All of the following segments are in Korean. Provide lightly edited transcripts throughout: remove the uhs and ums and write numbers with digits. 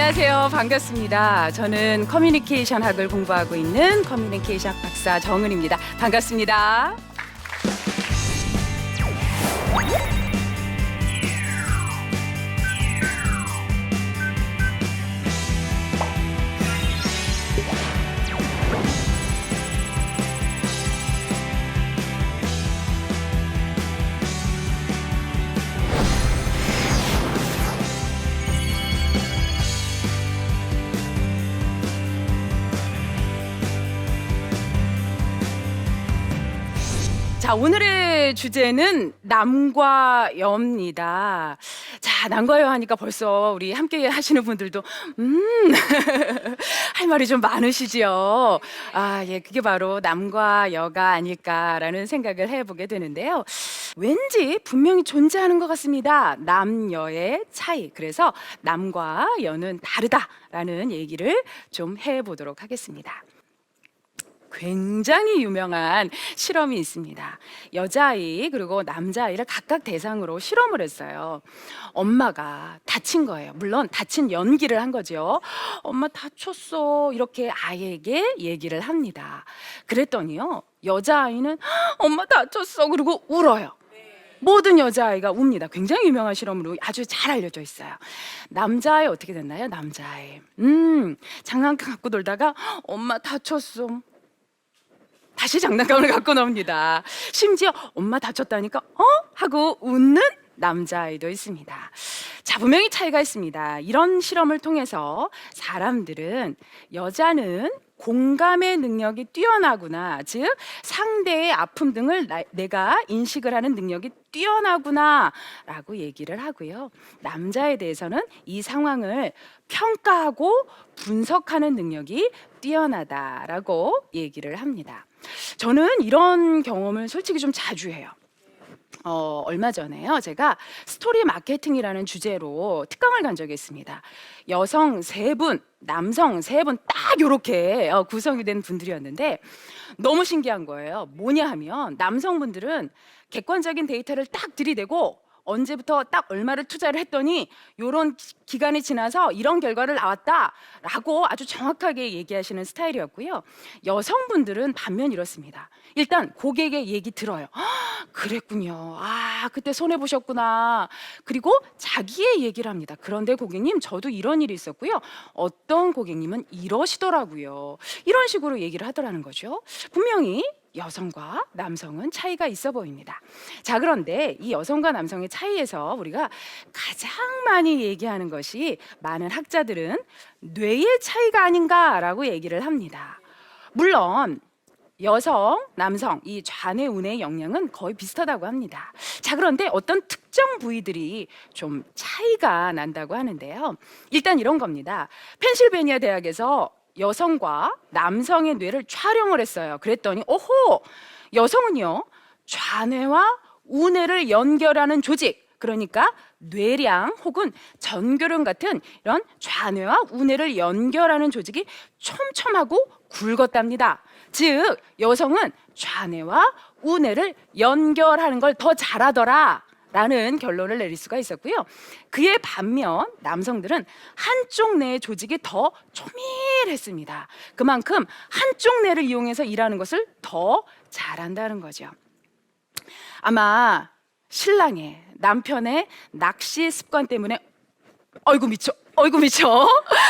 안녕하세요. 반갑습니다. 저는 커뮤니케이션 학을 공부하고 있는 커뮤니케이션 학 박사 정은입니다. 반갑습니다. 자, 오늘의 주제는 남과 여입니다. 자, 남과 여 하니까 벌써 우리 함께 하시는 분들도 할 말이 좀 많으시지요. 예, 그게 바로 남과 여가 아닐까라는 생각을 해보게 되는데요. 왠지 분명히 존재하는 것 같습니다. 남여의 차이. 그래서 남과 여는 다르다라는 얘기를 좀 해보도록 하겠습니다. 굉장히 유명한 실험이 있습니다. 여자아이 그리고 남자아이를 각각 대상으로 실험을 했어요. 엄마가 다친 거예요. 물론 다친 연기를 한 거죠. 엄마 다쳤어 이렇게 아이에게 얘기를 합니다. 그랬더니요, 여자아이는 엄마 다쳤어 그리고 울어요. 모든 여자아이가 웁니다. 굉장히 유명한 실험으로 아주 잘 알려져 있어요. 남자아이 어떻게 됐나요? 남자아이 장난감 갖고 놀다가 엄마 다쳤어, 다시 장난감을 갖고 나옵니다. 심지어 엄마 다쳤다니까 하고 웃는 남자아이도 있습니다. 자, 분명히 차이가 있습니다. 이런 실험을 통해서 사람들은 여자는 공감의 능력이 뛰어나구나, 즉 상대의 아픔 등을 내가 인식을 하는 능력이 뛰어나구나 라고 얘기를 하고요, 남자에 대해서는 이 상황을 평가하고 분석하는 능력이 뛰어나다라고 얘기를 합니다. 저는 이런 경험을 솔직히 좀 자주 해요. 얼마 전에요, 제가 스토리 마케팅이라는 주제로 특강을 간 적이 있습니다. 여성 3분, 남성 3분 딱 이렇게 구성이 된 분들이었는데 너무 신기한 거예요. 뭐냐 하면 남성분들은 객관적인 데이터를 딱 들이대고 언제부터 딱 얼마를 투자를 했더니 이런 기간이 지나서 이런 결과를 나왔다라고 아주 정확하게 얘기하시는 스타일이었고요. 여성분들은 반면 이렇습니다. 일단 고객의 얘기 들어요. 그랬군요. 그때 손해 보셨구나. 그리고 자기의 얘기를 합니다. 그런데 고객님, 저도 이런 일이 있었고요. 어떤 고객님은 이러시더라고요. 이런 식으로 얘기를 하더라는 거죠. 분명히 여성과 남성은 차이가 있어 보입니다. 자, 그런데 이 여성과 남성의 차이에서 우리가 가장 많이 얘기하는 것이, 많은 학자들은 뇌의 차이가 아닌가라고 얘기를 합니다. 물론 여성, 남성 이 좌뇌 우뇌의 영향은 거의 비슷하다고 합니다. 자, 그런데 어떤 특정 부위들이 좀 차이가 난다고 하는데요. 일단 이런 겁니다. 펜실베니아 대학에서 여성과 남성의 뇌를 촬영을 했어요. 그랬더니 여성은요, 좌뇌와 우뇌를 연결하는 조직, 그러니까 뇌량 혹은 전교련 같은 이런 좌뇌와 우뇌를 연결하는 조직이 촘촘하고 굵었답니다. 즉 여성은 좌뇌와 우뇌를 연결하는 걸 더 잘하더라 라는 결론을 내릴 수가 있었고요. 그에 반면 남성들은 한쪽 뇌의 조직이 더 조밀했습니다. 그만큼 한쪽 뇌를 이용해서 일하는 것을 더 잘한다는 거죠. 아마 신랑의, 남편의 낚시 습관 때문에 어이구 미쳐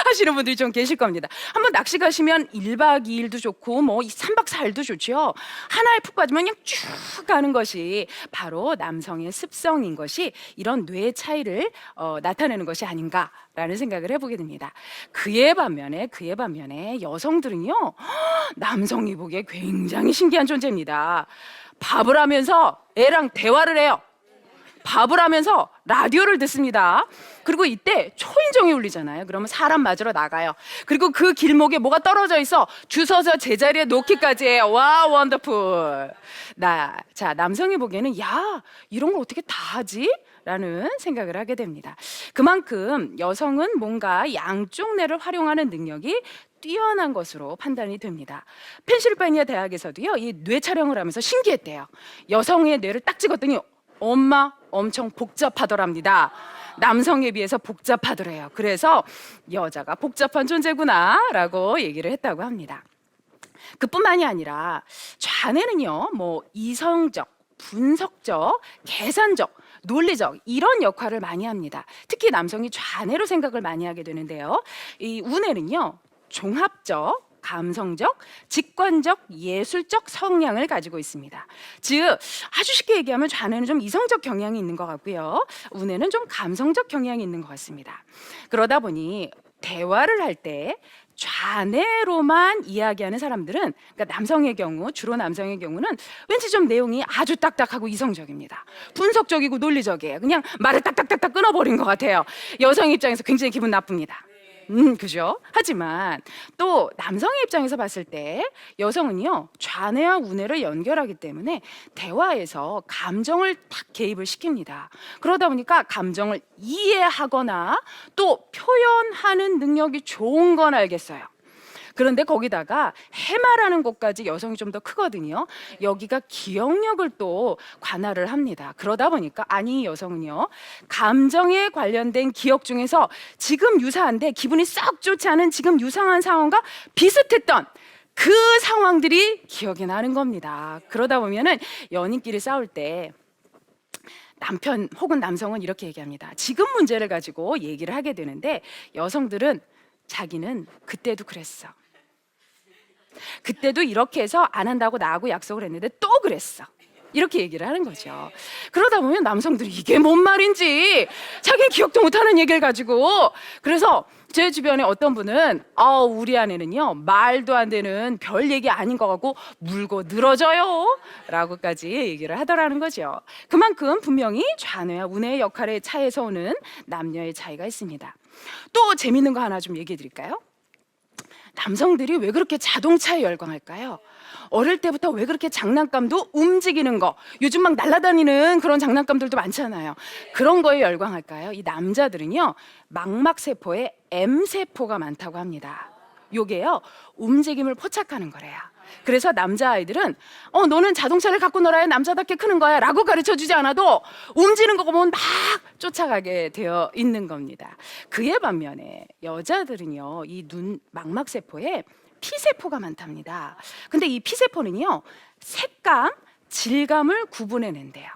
하시는 분들이 좀 계실 겁니다. 한번 낚시 가시면 1박 2일도 좋고 뭐 3박 4일도 좋죠. 하나에 푹 빠지면 그냥 쭉 가는 것이 바로 남성의 습성인 것이 이런 뇌의 차이를 나타내는 것이 아닌가라는 생각을 해보게 됩니다. 그에 반면에 여성들은요, 남성이 보기에 굉장히 신기한 존재입니다. 밥을 하면서 애랑 대화를 해요. 밥을 하면서 라디오를 듣습니다. 그리고 이때 초인종이 울리잖아요. 그러면 사람 맞으러 나가요. 그리고 그 길목에 뭐가 떨어져 있어 주워서 제자리에 놓기까지 해요. 와, 원더풀. 자, 남성이 보기에는 야, 이런 걸 어떻게 다 하지? 라는 생각을 하게 됩니다. 그만큼 여성은 뭔가 양쪽 뇌를 활용하는 능력이 뛰어난 것으로 판단이 됩니다. 펜실베니아 대학에서도요, 이 뇌 촬영을 하면서 신기했대요. 여성의 뇌를 딱 찍었더니 엄마 엄청 복잡하더랍니다. 남성에 비해서 복잡하더래요. 그래서 여자가 복잡한 존재구나라고 얘기를 했다고 합니다. 그뿐만이 아니라 좌뇌는요, 뭐 이성적, 분석적, 계산적, 논리적 이런 역할을 많이 합니다. 특히 남성이 좌뇌로 생각을 많이 하게 되는데요. 이 우뇌는요, 종합적, 감성적, 직관적, 예술적 성향을 가지고 있습니다. 즉 아주 쉽게 얘기하면 좌뇌는 좀 이성적 경향이 있는 것 같고요, 우뇌는 좀 감성적 경향이 있는 것 같습니다. 그러다 보니 대화를 할 때 좌뇌로만 이야기하는 사람들은, 그러니까 남성의 경우, 주로 남성의 경우는 왠지 좀 내용이 아주 딱딱하고 이성적입니다. 분석적이고 논리적이에요. 그냥 말을 딱딱딱딱 끊어버린 것 같아요. 여성 입장에서 굉장히 기분 나쁩니다. 그죠? 하지만 또 남성의 입장에서 봤을 때 여성은요, 좌뇌와 우뇌를 연결하기 때문에 대화에서 감정을 딱 개입을 시킵니다. 그러다 보니까 감정을 이해하거나 또 표현하는 능력이 좋은 건 알겠어요. 그런데 거기다가 해마라는 곳까지 여성이 좀 더 크거든요. 여기가 기억력을 또 관할을 합니다. 그러다 보니까 이 여성은요, 감정에 관련된 기억 중에서 지금 유사한데 기분이 썩 좋지 않은 지금 유사한 상황과 비슷했던 그 상황들이 기억이 나는 겁니다. 그러다 보면은 연인끼리 싸울 때 남편 혹은 남성은 이렇게 얘기합니다. 지금 문제를 가지고 얘기를 하게 되는데 여성들은 자기는 그때도 그랬어. 그때도 이렇게 해서 안 한다고 나하고 약속을 했는데 또 그랬어. 이렇게 얘기를 하는 거죠. 그러다 보면 남성들이 이게 뭔 말인지 자기는 기억도 못하는 얘기를 가지고, 그래서 제 주변에 어떤 분은 우리 아내는요, 말도 안 되는 별 얘기 아닌 것 같고 물고 늘어져요 라고까지 얘기를 하더라는 거죠. 그만큼 분명히 좌뇌와 우뇌의 역할의 차이에서 오는 남녀의 차이가 있습니다. 또 재밌는 거 하나 좀 얘기해 드릴까요? 남성들이 왜 그렇게 자동차에 열광할까요? 어릴 때부터 왜 그렇게 장난감도 움직이는 거, 요즘 막 날아다니는 그런 장난감들도 많잖아요. 그런 거에 열광할까요? 이 남자들은요, 망막세포에 M세포가 많다고 합니다. 요게요, 움직임을 포착하는 거래요. 그래서 남자아이들은 너는 자동차를 갖고 놀아야 남자답게 크는 거야 라고 가르쳐주지 않아도 움직이는 거 보면 막 쫓아가게 되어 있는 겁니다. 그에 반면에 여자들은요, 이 눈 망막세포에 P세포가 많답니다. 근데 이 P세포는요, 색감, 질감을 구분해낸대요.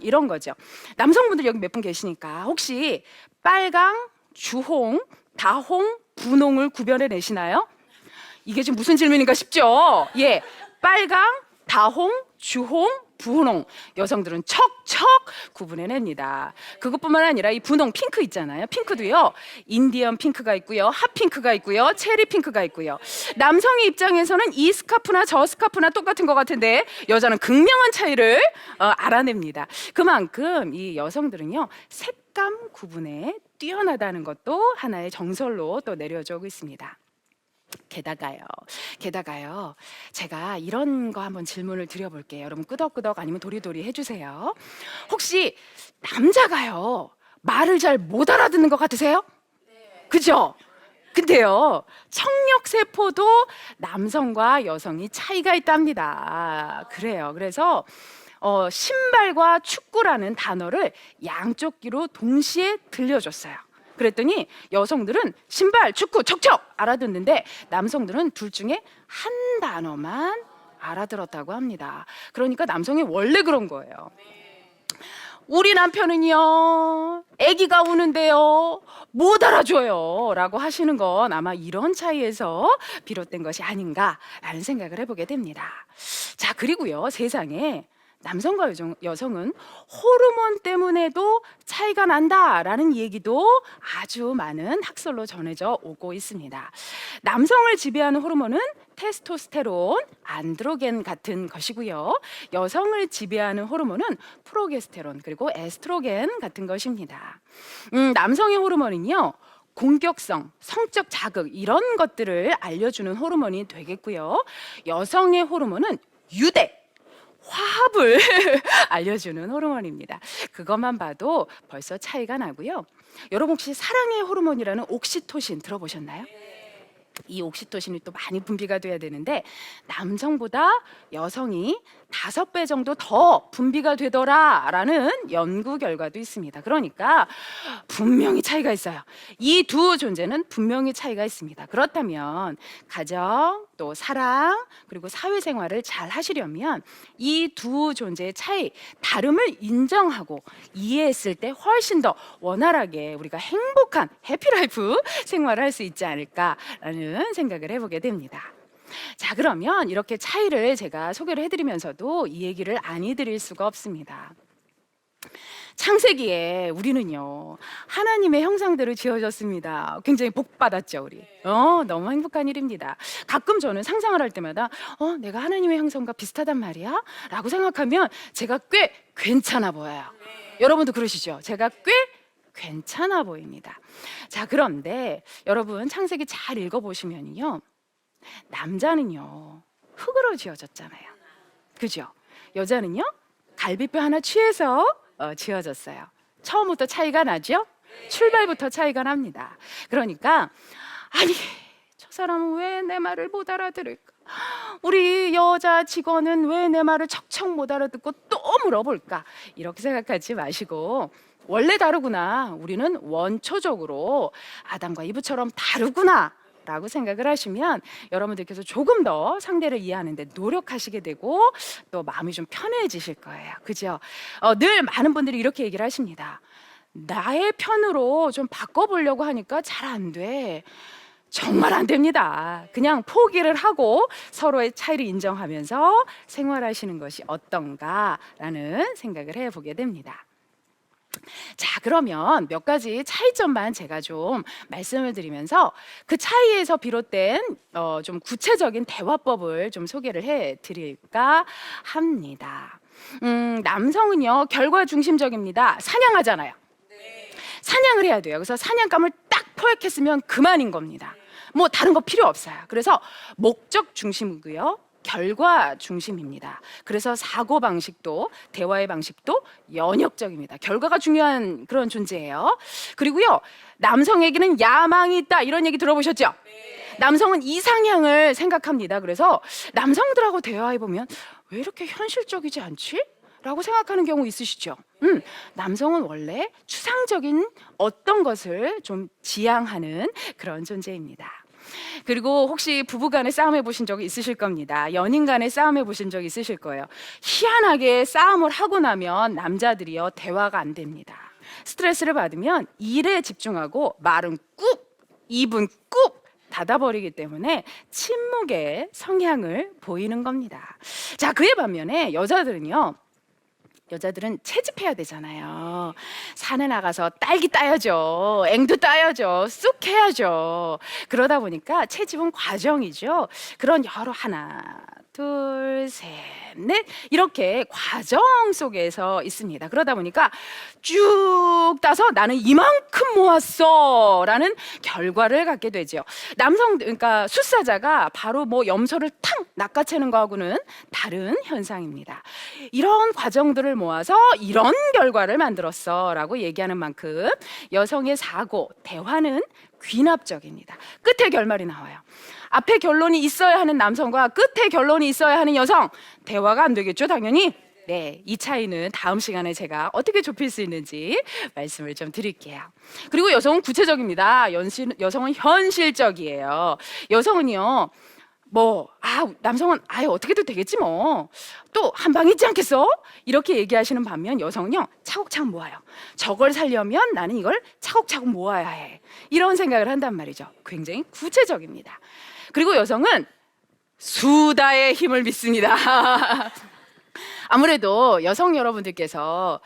이런 거죠. 남성분들 여기 몇 분 계시니까 혹시 빨강, 주홍, 다홍, 분홍을 구별해내시나요? 이게 지금 무슨 질문인가 싶죠? 예, 빨강, 다홍, 주홍, 분홍, 여성들은 척척 구분해냅니다. 그것뿐만 아니라 이 분홍, 핑크 있잖아요. 핑크도요, 인디언 핑크가 있고요, 핫핑크가 있고요, 체리 핑크가 있고요. 남성의 입장에서는 이 스카프나 저 스카프나 똑같은 것 같은데 여자는 극명한 차이를 알아냅니다. 그만큼 이 여성들은요, 색감 구분에 뛰어나다는 것도 하나의 정설로 또 내려져 오고 있습니다. 게다가요, 제가 이런 거 한번 질문을 드려볼게요. 여러분 끄덕끄덕 아니면 도리도리 해주세요. 혹시 남자가요, 말을 잘 못 알아듣는 것 같으세요? 그죠? 근데요, 청력세포도 남성과 여성이 차이가 있답니다. 그래요. 그래서 신발과 축구라는 단어를 양쪽 귀로 동시에 들려줬어요. 그랬더니 여성들은 신발, 축구 척척 알아듣는데 남성들은 둘 중에 한 단어만 알아들었다고 합니다. 그러니까 남성이 원래 그런 거예요. 우리 남편은요, 아기가 우는데요, 못 알아줘요 라고 하시는 건 아마 이런 차이에서 비롯된 것이 아닌가라는 생각을 해보게 됩니다. 자, 그리고요, 세상에 남성과 여성은 호르몬 때문에도 차이가 난다라는 얘기도 아주 많은 학설로 전해져 오고 있습니다. 남성을 지배하는 호르몬은 테스토스테론, 안드로겐 같은 것이고요. 여성을 지배하는 호르몬은 프로게스테론 그리고 에스트로겐 같은 것입니다. 남성의 호르몬은요, 공격성, 성적 자극 이런 것들을 알려주는 호르몬이 되겠고요. 여성의 호르몬은 유대, 화합을 알려주는 호르몬입니다. 그것만 봐도 벌써 차이가 나고요. 여러분 혹시 사랑의 호르몬이라는 옥시토신 들어보셨나요? 이 옥시토신이 또 많이 분비가 돼야 되는데 남성보다 여성이 5배 정도 더 분비가 되더라라는 연구 결과도 있습니다. 그러니까 분명히 차이가 있어요. 이 두 존재는 분명히 차이가 있습니다. 그렇다면 가정, 또 사랑, 그리고 사회생활을 잘 하시려면 이 두 존재의 차이, 다름을 인정하고 이해했을 때 훨씬 더 원활하게 우리가 행복한 해피라이프 생활을 할 수 있지 않을까라는 생각을 해보게 됩니다. 자, 그러면 이렇게 차이를 제가 소개를 해드리면서도 이 얘기를 안 해드릴 수가 없습니다. 창세기에 우리는요 하나님의 형상대로 지어졌습니다. 굉장히 복 받았죠 우리. 너무 행복한 일입니다. 가끔 저는 상상을 할 때마다 내가 하나님의 형상과 비슷하단 말이야? 라고 생각하면 제가 꽤 괜찮아 보여요. 여러분도 그러시죠? 제가 꽤 괜찮아 보입니다. 자, 그런데 여러분 창세기 잘 읽어보시면요 남자는요 흙으로 지어졌잖아요. 그죠? 여자는요 갈비뼈 하나 취해서 지어졌어요. 처음부터 차이가 나죠? 출발부터 차이가 납니다. 그러니까 아니 저 사람은 왜 내 말을 못 알아들을까? 우리 여자 직원은 왜 내 말을 척척 못 알아듣고 또 물어볼까? 이렇게 생각하지 마시고 원래 다르구나. 우리는 원초적으로 아담과 이브처럼 다르구나 라고 생각을 하시면 여러분들께서 조금 더 상대를 이해하는데 노력하시게 되고 또 마음이 좀 편해지실 거예요. 그죠? 늘 많은 분들이 이렇게 얘기를 하십니다. 나의 편으로 좀 바꿔보려고 하니까 잘 안 돼. 정말 안 됩니다. 그냥 포기를 하고 서로의 차이를 인정하면서 생활하시는 것이 어떤가라는 생각을 해보게 됩니다. 자, 그러면 몇 가지 차이점만 제가 좀 말씀을 드리면서 그 차이에서 비롯된 좀 구체적인 대화법을 좀 소개를 해 드릴까 합니다. 남성은요 결과 중심적입니다. 사냥하잖아요. 사냥을 해야 돼요. 그래서 사냥감을 딱 포획했으면 그만인 겁니다. 뭐 다른 거 필요 없어요. 그래서 목적 중심이고요. 결과 중심입니다. 그래서 사고 방식도 대화의 방식도 연역적입니다. 결과가 중요한 그런 존재예요. 그리고요 남성에게는 야망이 있다 이런 얘기 들어보셨죠? 남성은 이상향을 생각합니다. 그래서 남성들하고 대화해 보면 왜 이렇게 현실적이지 않지? 라고 생각하는 경우 있으시죠? 남성은 원래 추상적인 어떤 것을 좀 지향하는 그런 존재입니다. 그리고 혹시 부부간에 싸움해 보신 적이 있으실 겁니다. 연인 간에 싸움해 보신 적 있으실 거예요. 희한하게 싸움을 하고 나면 남자들이요 대화가 안 됩니다. 스트레스를 받으면 일에 집중하고 말은 꾹, 입은 꾹 닫아버리기 때문에 침묵의 성향을 보이는 겁니다. 자, 그에 반면에 여자들은 채집해야 되잖아요. 산에 나가서 딸기 따야죠. 앵두 따야죠. 쑥 해야죠. 그러다 보니까 채집은 과정이죠. 그런 여러 하나, 둘, 셋, 넷 이렇게 과정 속에서 있습니다. 그러다 보니까 쭉 따서 나는 이만큼 모았어 라는 결과를 갖게 되죠. 그러니까 숫사자가 바로 뭐 염소를 탕 낚아채는 거하고는 다른 현상입니다. 이런 과정들을 모아서 이런 결과를 만들었어 라고 얘기하는 만큼 여성의 사고, 대화는 귀납적입니다. 끝에 결말이 나와요. 앞에 결론이 있어야 하는 남성과 끝에 결론이 있어야 하는 여성, 대화가 안 되겠죠 당연히. 네, 이 차이는 다음 시간에 제가 어떻게 좁힐 수 있는지 말씀을 좀 드릴게요. 그리고 여성은 구체적입니다. 여성은 현실적이에요. 여성은요 남성은 아예 어떻게도 되겠지 뭐. 또 한 방 있지 않겠어? 이렇게 얘기하시는 반면 여성은요 차곡차곡 모아요. 저걸 살려면 나는 이걸 차곡차곡 모아야 해. 이런 생각을 한단 말이죠. 굉장히 구체적입니다. 그리고 여성은 수다의 힘을 믿습니다. 아무래도 여성 여러분들께서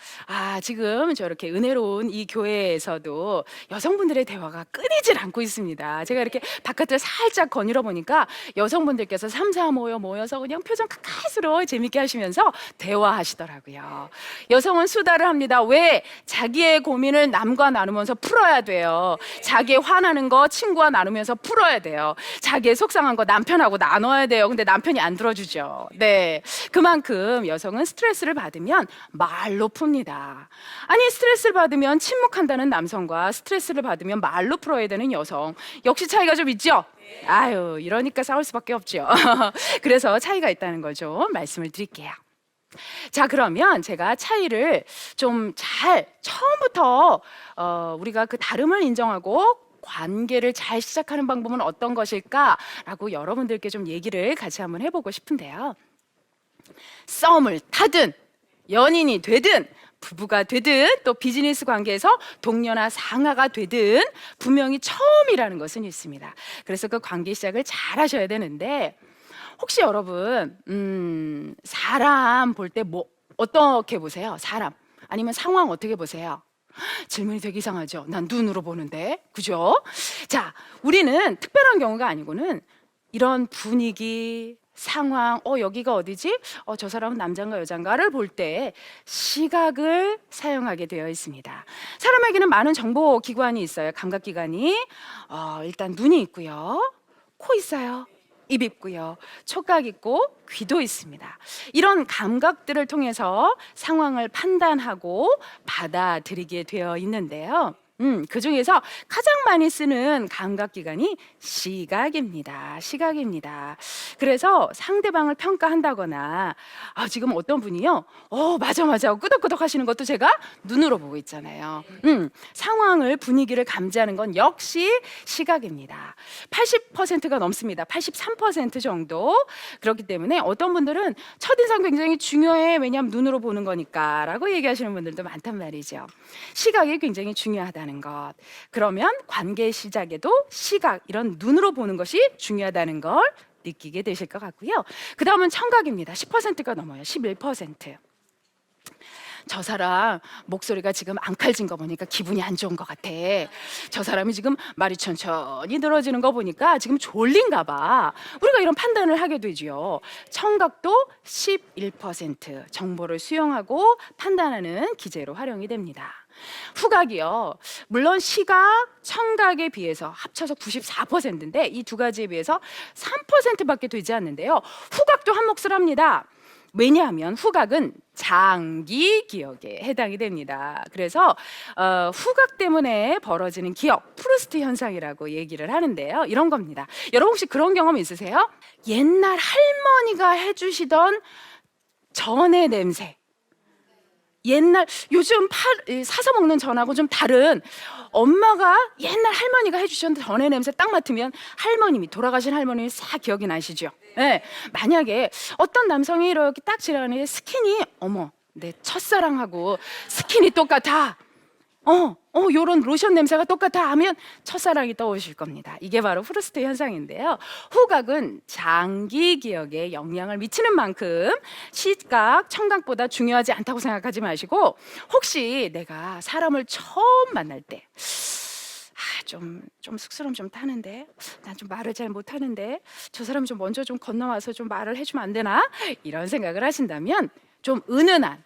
지금 저렇게 은혜로운 이 교회에서도 여성분들의 대화가 끊이질 않고 있습니다. 제가 이렇게 바깥을 살짝 거닐어 보니까 여성분들께서 3, 4 모여서 그냥 표정 가까스로 재밌게 하시면서 대화하시더라고요. 여성은 수다를 합니다. 왜? 자기의 고민을 남과 나누면서 풀어야 돼요. 자기의 화나는 거 친구와 나누면서 풀어야 돼요. 자기의 속상한 거 남편하고 나눠야 돼요. 근데 남편이 안 들어주죠. 네, 그만큼 여성은 감정은 스트레스를 받으면 말로 풉니다. 아니, 스트레스를 받으면 침묵한다는 남성과 스트레스를 받으면 말로 풀어야 되는 여성, 역시 차이가 좀 있죠? 아유, 이러니까 싸울 수밖에 없죠. 그래서 차이가 있다는 거죠. 말씀을 드릴게요. 자, 그러면 제가 차이를 좀 잘 처음부터 우리가 그 다름을 인정하고 관계를 잘 시작하는 방법은 어떤 것일까라고 여러분들께 좀 얘기를 같이 한번 해보고 싶은데요. 썸을 타든 연인이 되든 부부가 되든 또 비즈니스 관계에서 동료나 상하가 되든 분명히 처음이라는 것은 있습니다. 그래서 그 관계 시작을 잘 하셔야 되는데, 혹시 여러분 사람 볼 때 뭐 어떻게 보세요? 사람 아니면 상황 어떻게 보세요? 질문이 되게 이상하죠. 난 눈으로 보는데, 그죠? 자, 우리는 특별한 경우가 아니고는 이런 분위기, 상황, 여기가 어디지? 저 사람은 남자인가 여자인가를 볼 때 시각을 사용하게 되어 있습니다. 사람에게는 많은 정보 기관이 있어요. 감각 기관이. 일단 눈이 있고요, 코 있어요, 입 있고요, 촉각 있고 귀도 있습니다. 이런 감각들을 통해서 상황을 판단하고 받아들이게 되어 있는데요. 그 중에서 가장 많이 쓰는 감각기관이 시각입니다. 시각입니다. 그래서 상대방을 평가한다거나, 지금 어떤 분이요, 맞아 맞아 끄덕끄덕 하시는 것도 제가 눈으로 보고 있잖아요. 상황을, 분위기를 감지하는 건 역시 시각입니다. 80%가 넘습니다. 83% 정도. 그렇기 때문에 어떤 분들은 첫인상 굉장히 중요해, 왜냐하면 눈으로 보는 거니까 라고 얘기하시는 분들도 많단 말이죠. 시각이 굉장히 중요하다는 것. 그러면 관계 시작에도 시각, 이런 눈으로 보는 것이 중요하다는 걸 느끼게 되실 것 같고요. 그 다음은 청각입니다. 10%가 넘어요. 11%. 저 사람 목소리가 지금 앙칼진 거 보니까 기분이 안 좋은 것 같아. 저 사람이 지금 말이 천천히 늘어지는 거 보니까 지금 졸린가 봐. 우리가 이런 판단을 하게 되죠. 청각도 11% 정보를 수용하고 판단하는 기제로 활용이 됩니다. 후각이요, 물론 시각, 청각에 비해서 합쳐서 94%인데 이 두 가지에 비해서 3%밖에 되지 않는데요. 후각도 한 몫을 합니다. 왜냐하면 후각은 장기 기억에 해당이 됩니다. 그래서 후각 때문에 벌어지는 기억, 프루스트 현상이라고 얘기를 하는데요. 이런 겁니다. 여러분 혹시 그런 경험 있으세요? 옛날 할머니가 해주시던 전의 냄새, 옛날, 요즘 사서 먹는 전하고 좀 다른, 엄마가 옛날 할머니가 해주셨던 전의 냄새 딱 맡으면 할머님이, 돌아가신 할머님이 싹 기억이 나시죠? 네. 만약에 어떤 남성이 이렇게 딱 지나가는데 스킨이, 어머, 내 첫사랑하고 스킨이 똑같아, 요런 로션 냄새가 똑같아 하면 첫사랑이 떠오르실 겁니다. 이게 바로 프루스트 현상인데요. 후각은 장기 기억에 영향을 미치는 만큼 시각, 청각보다 중요하지 않다고 생각하지 마시고, 혹시 내가 사람을 처음 만날 때 좀 쑥스러움 좀 타는데, 난 좀 말을 잘 못하는데 저 사람이 좀 먼저 좀 건너와서 좀 말을 해주면 안 되나? 이런 생각을 하신다면 좀 은은한,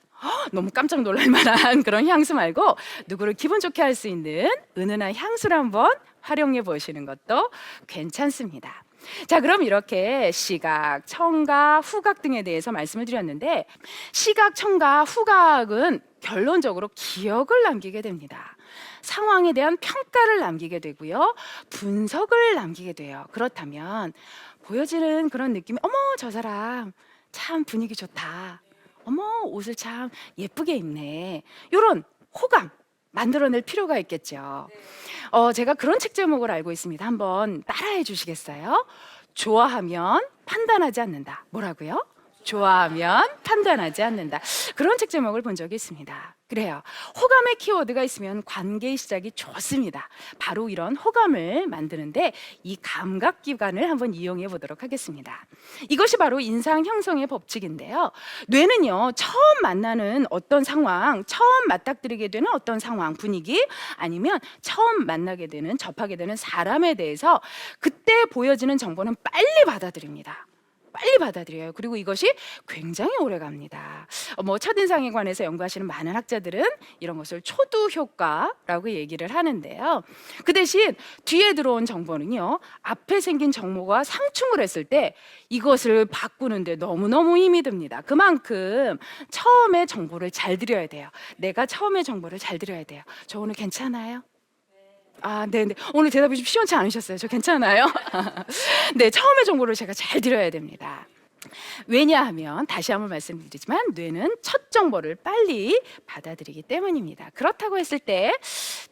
너무 깜짝 놀랄 만한 그런 향수 말고 누구를 기분 좋게 할 수 있는 은은한 향수를 한번 활용해 보시는 것도 괜찮습니다. 자, 그럼 이렇게 시각, 청각, 후각 등에 대해서 말씀을 드렸는데, 시각, 청각, 후각은 결론적으로 기억을 남기게 됩니다. 상황에 대한 평가를 남기게 되고요, 분석을 남기게 돼요. 그렇다면 보여지는 그런 느낌이, 어머 저 사람 참 분위기 좋다, 어머 옷을 참 예쁘게 입네, 이런 호감 만들어낼 필요가 있겠죠. 제가 그런 책 제목을 알고 있습니다. 한번 따라해 주시겠어요? 좋아하면 판단하지 않는다. 뭐라고요? 좋아하면 판단하지 않는다. 그런 책 제목을 본 적이 있습니다. 그래요. 호감의 키워드가 있으면 관계의 시작이 좋습니다. 바로 이런 호감을 만드는데 이 감각기관을 한번 이용해 보도록 하겠습니다. 이것이 바로 인상 형성의 법칙인데요. 뇌는요, 처음 만나는 어떤 상황, 처음 맞닥뜨리게 되는 어떤 상황, 분위기, 아니면 처음 만나게 되는, 접하게 되는 사람에 대해서 그때 보여지는 정보는 빨리 받아들입니다. 빨리 받아들여요. 그리고 이것이 굉장히 오래 갑니다. 뭐 첫인상에 관해서 연구하시는 많은 학자들은 이런 것을 초두 효과라고 얘기를 하는데요. 그 대신 뒤에 들어온 정보는요, 앞에 생긴 정보가 상충을 했을 때 이것을 바꾸는데 너무너무 힘이 듭니다. 그만큼 처음에 정보를 잘 드려야 돼요. 내가 처음에 정보를 잘 드려야 돼요. 저 오늘 괜찮아요? 아, 네네. 오늘 대답이 좀 시원치 않으셨어요? 저 괜찮아요? 네, 처음에 정보를 제가 잘 드려야 됩니다. 왜냐하면 다시 한번 말씀드리지만 뇌는 첫 정보를 빨리 받아들이기 때문입니다. 그렇다고 했을 때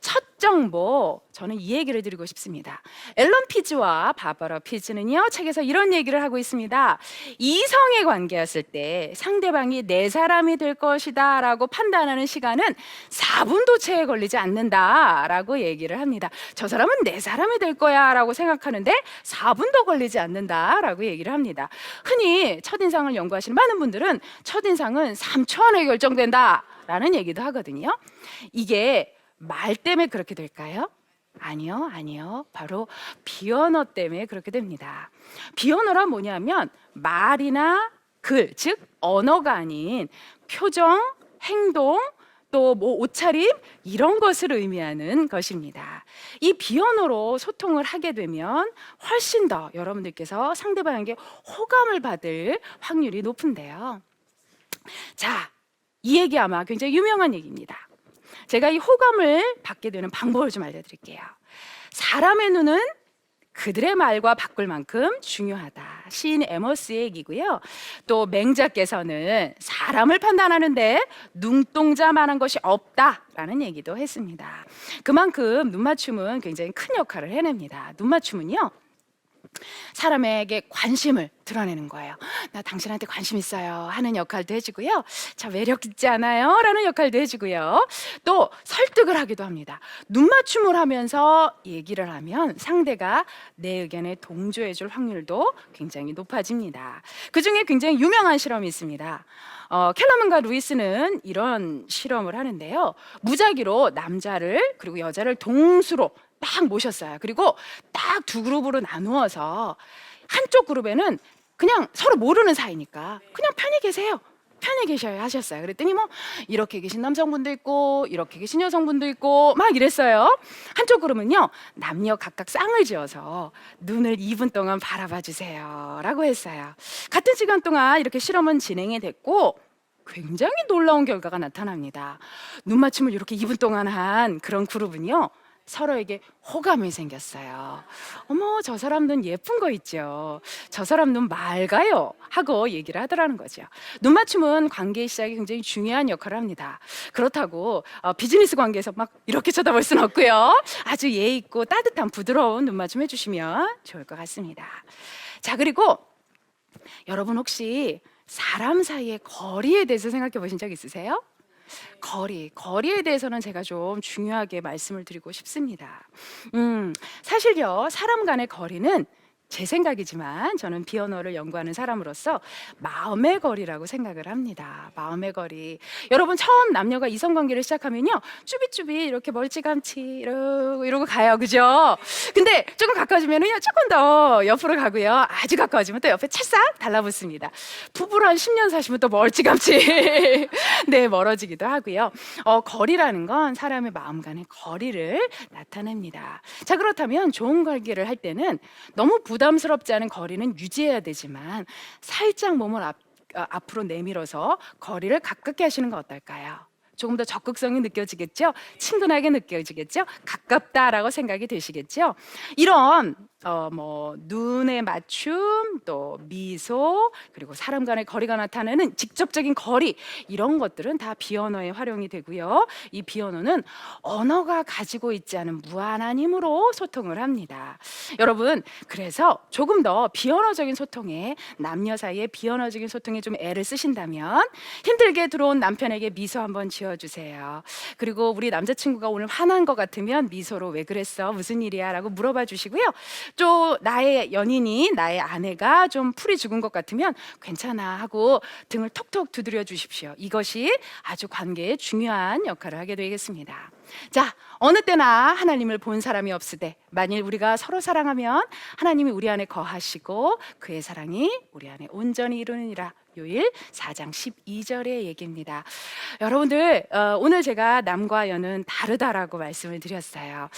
첫 정보, 저는 이 얘기를 드리고 싶습니다. 앨런 피즈와 바바라 피즈는요, 책에서 이런 얘기를 하고 있습니다. 이성의 관계였을 때 상대방이 내 사람이 될 것이다 라고 판단하는 시간은 4분도 채 걸리지 않는다 라고 얘기를 합니다. 저 사람은 내 사람이 될 거야 라고 생각하는데 4분도 걸리지 않는다 라고 얘기를 합니다. 흔히 첫인상을 연구하시는 많은 분들은 첫인상은 3초 안에 결정된다 라는 얘기도 하거든요. 이게 말 때문에 그렇게 될까요? 아니요, 아니요. 바로 비언어 때문에 그렇게 됩니다. 비언어란 뭐냐면 말이나 글, 즉 언어가 아닌 표정, 행동, 또 뭐 옷차림 이런 것을 의미하는 것입니다. 이 비언어로 소통을 하게 되면 훨씬 더 여러분들께서 상대방에게 호감을 받을 확률이 높은데요. 자, 이 얘기 아마 굉장히 유명한 얘기입니다. 제가 이 호감을 받게 되는 방법을 좀 알려드릴게요. 사람의 눈은 그들의 말과 바꿀 만큼 중요하다. 시인 에머스의 얘기고요. 또 맹자께서는 사람을 판단하는데 눈동자만한 것이 없다라는 얘기도 했습니다. 그만큼 눈맞춤은 굉장히 큰 역할을 해냅니다. 눈맞춤은요, 사람에게 관심을 드러내는 거예요. 나 당신한테 관심 있어요 하는 역할도 해주고요. 저 매력 있지 않아요? 라는 역할도 해주고요. 또 설득을 하기도 합니다. 눈맞춤을 하면서 얘기를 하면 상대가 내 의견에 동조해 줄 확률도 굉장히 높아집니다. 그 중에 굉장히 유명한 실험이 있습니다. 켈러만과 루이스는 이런 실험을 하는데요. 무작위로 남자를 그리고 여자를 동수로 딱 모셨어요. 그리고 딱 두 그룹으로 나누어서 한쪽 그룹에는 그냥 서로 모르는 사이니까 그냥 편히 계세요. 편히 계셔야 하셨어요. 그랬더니 뭐 이렇게 계신 남성분도 있고 이렇게 계신 여성분도 있고 막 이랬어요. 한쪽 그룹은요, 남녀 각각 쌍을 지어서 눈을 2분 동안 바라봐 주세요 라고 했어요. 같은 시간 동안 이렇게 실험은 진행이 됐고 굉장히 놀라운 결과가 나타납니다. 눈맞춤을 이렇게 2분 동안 한 그런 그룹은요, 서로에게 호감이 생겼어요. 어머, 저 사람 눈 예쁜 거 있죠. 저 사람 눈 맑아요 하고 얘기를 하더라는 거죠. 눈맞춤은 관계의 시작에 굉장히 중요한 역할을 합니다. 그렇다고 비즈니스 관계에서 막 이렇게 쳐다볼 수는 없고요. 아주 예의 있고 따뜻한 부드러운 눈맞춤 해주시면 좋을 것 같습니다. 자, 그리고 여러분 혹시 사람 사이의 거리에 대해서 생각해 보신 적 있으세요? 거리에 대해서는 제가 좀 중요하게 말씀을 드리고 싶습니다. 사실요, 사람 간의 거리는 제 생각이지만 저는 비언어를 연구하는 사람으로서 마음의 거리라고 생각을 합니다. 마음의 거리. 여러분 처음 남녀가 이성관계를 시작하면요, 쭈비쭈비 이렇게 멀찌감치 이러고 가요, 그죠? 근데 조금 가까워지면요, 조금 더 옆으로 가고요. 아주 가까워지면 또 옆에 찰싹 달라붙습니다. 부부를 한 10년 사시면 또 멀찌감치 네, 멀어지기도 하고요. 거리라는 건 사람의 마음 간의 거리를 나타냅니다. 자, 그렇다면 좋은 관계를 할 때는 너무 부담스럽지 않은 거리는 유지해야 되지만 살짝 몸을 앞으로 내밀어서 거리를 가깝게 하시는 건 어떨까요? 조금 더 적극성이 느껴지겠죠? 친근하게 느껴지겠죠? 가깝다라고 생각이 되시겠죠? 이런 눈의 맞춤, 또 미소, 그리고 사람 간의 거리가 나타내는 직접적인 거리, 이런 것들은 다 비언어에 활용이 되고요. 이 비언어는 언어가 가지고 있지 않은 무한한 힘으로 소통을 합니다. 여러분, 그래서 조금 더 비언어적인 소통에, 남녀 사이의 비언어적인 소통에 좀 애를 쓰신다면 힘들게 들어온 남편에게 미소 한번 지어주세요. 그리고 우리 남자친구가 오늘 화난 것 같으면 미소로 왜 그랬어? 무슨 일이야? 라고 물어봐 주시고요. 또 나의 연인이, 나의 아내가 좀 풀이 죽은 것 같으면 괜찮아 하고 등을 톡톡 두드려 주십시오. 이것이 아주 관계에 중요한 역할을 하게 되겠습니다. 자, 어느 때나 하나님을 본 사람이 없으되 만일 우리가 서로 사랑하면 하나님이 우리 안에 거하시고 그의 사랑이 우리 안에 온전히 이루느니라. 요일 4장 12절의 얘기입니다. 여러분들, 오늘 제가 남과 여는 다르다라고 말씀을 드렸어요.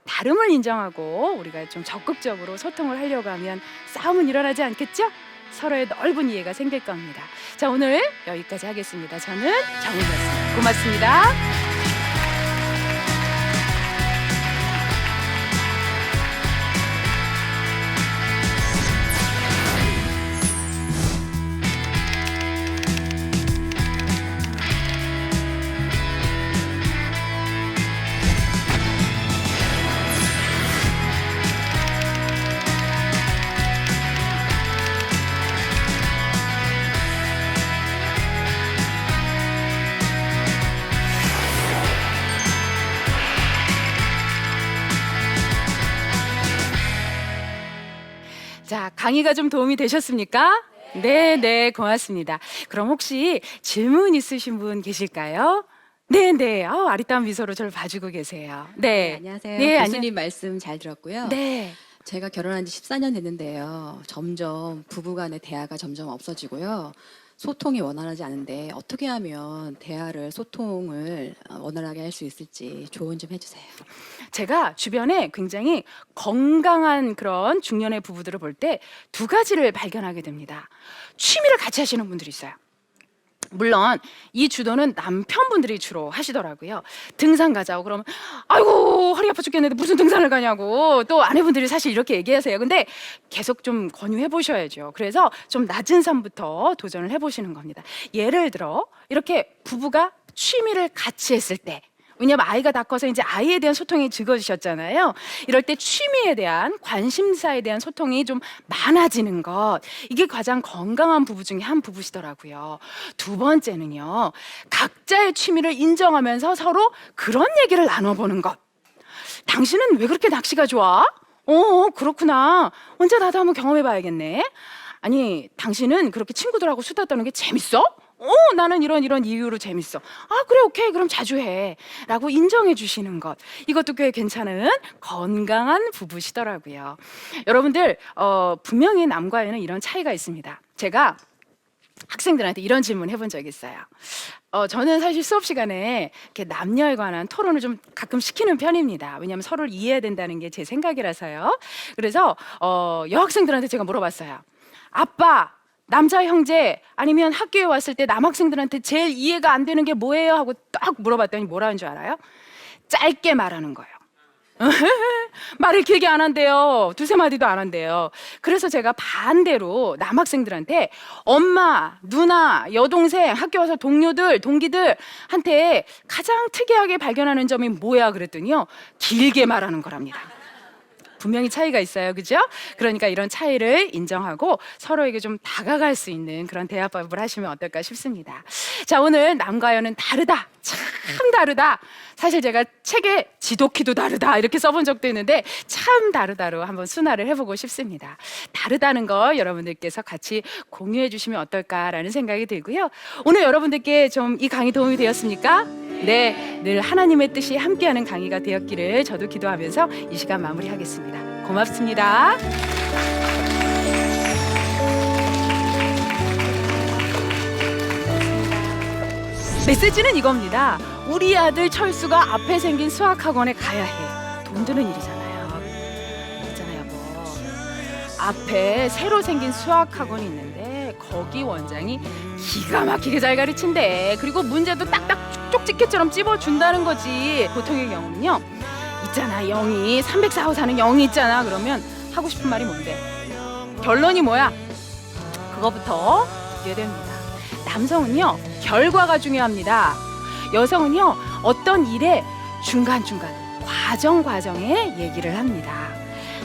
다름을 인정하고 우리가 좀 적극적으로 소통을 하려고 하면 싸움은 일어나지 않겠죠? 서로의 넓은 이해가 생길 겁니다. 자, 오늘 여기까지 하겠습니다. 저는 정은이었습니다. 고맙습니다. 자, 강의가 좀 도움이 되셨습니까? 네, 고맙습니다. 그럼 혹시 질문 있으신 분 계실까요? 네. 아리따운 미소로 저를 봐주고 계세요. 네. 안녕하세요. 네, 교수님 말씀 잘 들었고요. 네. 제가 결혼한 지 14년 됐는데요. 점점 부부간의 대화가 점점 없어지고요. 소통이 원활하지 않은데 어떻게 하면 소통을 원활하게 할 수 있을지 조언 좀 해주세요. 제가 주변에 굉장히 건강한 그런 중년의 부부들을 볼 때 두 가지를 발견하게 됩니다. 취미를 같이 하시는 분들이 있어요. 물론 이 주도는 남편분들이 주로 하시더라고요. 등산 가자고 그러면 아이고 허리 아파 죽겠는데 무슨 등산을 가냐고 또 아내분들이 사실 이렇게 얘기하세요. 근데 계속 좀 권유해 보셔야죠. 그래서 좀 낮은 산부터 도전을 해보시는 겁니다. 예를 들어 이렇게 부부가 취미를 같이 했을 때, 왜냐면 아이가 다 커서 이제 아이에 대한 소통이 적어지셨잖아요. 이럴 때 취미에 대한 관심사에 대한 소통이 좀 많아지는 것, 이게 가장 건강한 부부 중에 한 부부시더라고요. 두 번째는요, 각자의 취미를 인정하면서 서로 그런 얘기를 나눠보는 것. 당신은 왜 그렇게 낚시가 좋아? 그렇구나. 언제 나도 한번 경험해봐야겠네. 아니, 당신은 그렇게 친구들하고 수다 떠는 게 재밌어? 나는 이런 이유로 재밌어. 그래, 오케이, 그럼 자주 해. 라고 인정해 주시는 것. 이것도 꽤 괜찮은 건강한 부부시더라고요. 여러분들, 분명히 남과 여는 이런 차이가 있습니다. 제가 학생들한테 이런 질문 해본 적이 있어요. 저는 사실 수업 시간에 이렇게 남녀에 관한 토론을 좀 가끔 시키는 편입니다. 왜냐하면 서로를 이해해야 된다는 게 제 생각이라서요. 그래서 여학생들한테 제가 물어봤어요. 아빠, 남자 형제 아니면 학교에 왔을 때 남학생들한테 제일 이해가 안 되는 게 뭐예요? 하고 딱 물어봤더니 뭐라는 줄 알아요? 짧게 말하는 거예요. 말을 길게 안 한대요. 두세 마디도 안 한대요. 그래서 제가 반대로 남학생들한테 엄마, 누나, 여동생, 학교 와서 동료들, 동기들한테 가장 특이하게 발견하는 점이 뭐야? 그랬더니요, 길게 말하는 거랍니다. 분명히 차이가 있어요, 그죠? 그러니까 이런 차이를 인정하고 서로에게 좀 다가갈 수 있는 그런 대화법을 하시면 어떨까 싶습니다. 자, 오늘 남과 여는 다르다, 참 다르다. 사실 제가 책에 지독히도 다르다 이렇게 써본 적도 있는데 참 다르다로 한번 순화를 해보고 싶습니다. 다르다는 거 여러분들께서 같이 공유해 주시면 어떨까라는 생각이 들고요. 오늘 여러분들께 좀 이 강의 도움이 되었습니까? 네, 늘 하나님의 뜻이 함께하는 강의가 되었기를 저도 기도하면서 이 시간 마무리하겠습니다. 고맙습니다. 메시지는 이겁니다. 우리 아들 철수가 앞에 생긴 수학학원에 가야 해. 돈 드는 일이잖아요. 있잖아요, 여보. 앞에 새로 생긴 수학학원이 있는데 거기 원장이 기가 막히게 잘 가르친대. 그리고 문제도 딱딱 쭉쭉 찍혀처럼 찝어준다는 거지. 보통의 경우는요, 있잖아, 0이 304호 사는 0이 있잖아. 그러면 하고 싶은 말이 뭔데? 결론이 뭐야? 그거부터 듣게 됩니다. 남성은요, 결과가 중요합니다. 여성은요, 어떤 일의 중간중간 과정에 얘기를 합니다.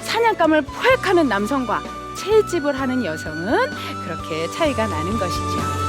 사냥감을 포획하는 남성과 채집을 하는 여성은 그렇게 차이가 나는 것이죠.